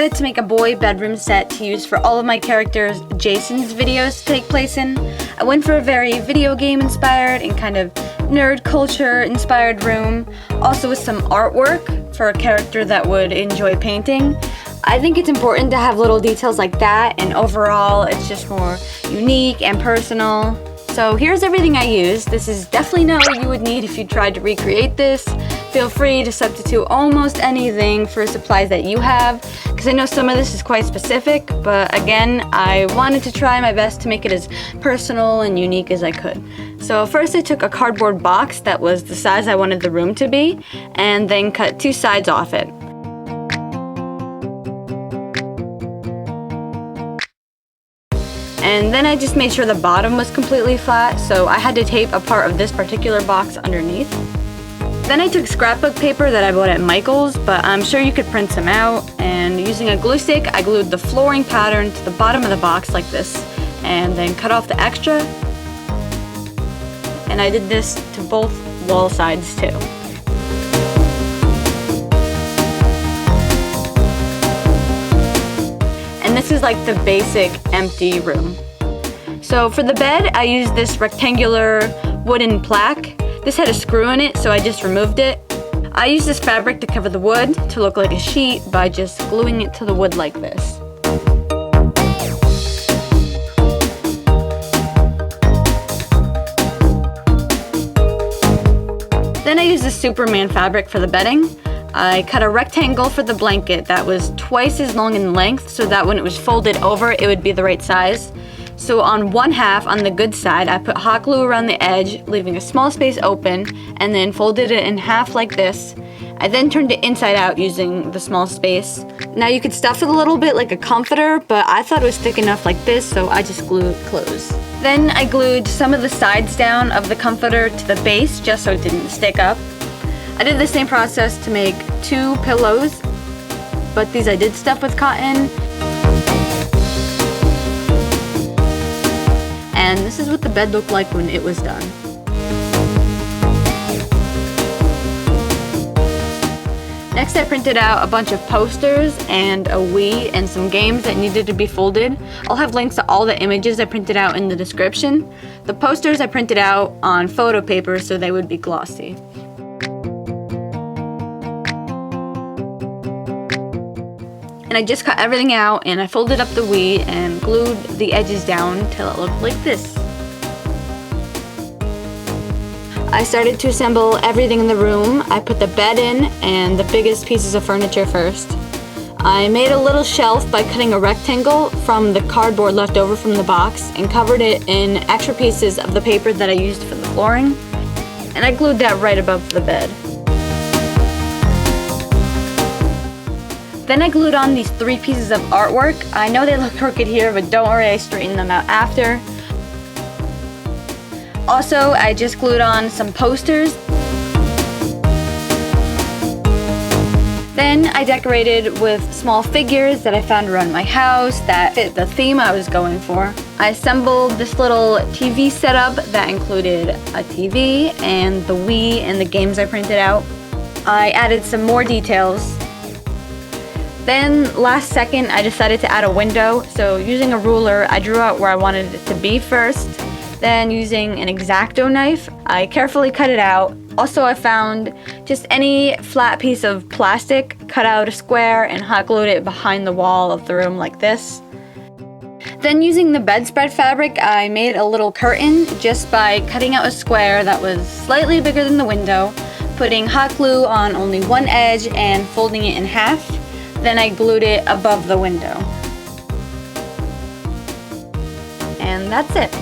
decided to make a boy bedroom set to use for all of my characters' Jason's videos to take place in. I went for a very video game inspired and kind of nerd culture inspired room, also with some artwork for a character that would enjoy painting. I think it's important to have little details like that, and overall it's just more unique and personal. So here's everything I used. This is definitely not what you would need if you tried to recreate this. Feel free to substitute almost anything for supplies that you have, because I know some of this is quite specific, but again, I wanted to try my best to make it as personal and unique as I could. So first I took a cardboard box that was the size I wanted the room to be, and then cut 2 sides off it. And then I just made sure the bottom was completely flat, so I had to tape a part of this particular box underneath. Then I took scrapbook paper that I bought at Michael's, but I'm sure you could print some out, and using a glue stick, I glued the flooring pattern to the bottom of the box like this, and then cut off the extra. And I did this to both wall sides too. And this is like the basic empty room. So for the bed, I used this rectangular wooden plaque. This had a screw in it, so I just removed it. I used this fabric to cover the wood to look like a sheet by just gluing it to the wood like this. Then I used this Superman fabric for the bedding. I cut a rectangle for the blanket that was twice as long in length, so that when it was folded over, it would be the right size. So on one half, on the good side, I put hot glue around the edge, leaving a small space open, and then folded it in half like this. I then turned it inside out using the small space. Now you could stuff it a little bit like a comforter, but I thought it was thick enough like this, so I just glued it closed. Then I glued some of the sides down of the comforter to the base, just so it didn't stick up. I did the same process to make 2 pillows, but these I did stuff with cotton. And this is what the bed looked like when it was done. Next I printed out a bunch of posters and a Wii and some games that needed to be folded. I'll have links to all the images I printed out in the description. The posters I printed out on photo paper so they would be glossy. And I just cut everything out, and I folded up the Wii and glued the edges down till it looked like this. I started to assemble everything in the room. I put the bed in and the biggest pieces of furniture first. I made a little shelf by cutting a rectangle from the cardboard left over from the box and covered it in extra pieces of the paper that I used for the flooring. And I glued that right above the bed. Then I glued on these 3 pieces of artwork. I know they look crooked here, but don't worry, I straightened them out after. Also, I just glued on some posters. Then I decorated with small figures that I found around my house that fit the theme I was going for. I assembled this little TV setup that included a TV and the Wii and the games I printed out. I added some more details. Then last second I decided to add a window, so using a ruler I drew out where I wanted it to be first. Then using an X-Acto knife, I carefully cut it out. Also I found just any flat piece of plastic, cut out a square and hot glued it behind the wall of the room like this. Then using the bedspread fabric I made a little curtain just by cutting out a square that was slightly bigger than the window, putting hot glue on only one edge and folding it in half. Then I glued it above the window. And that's it.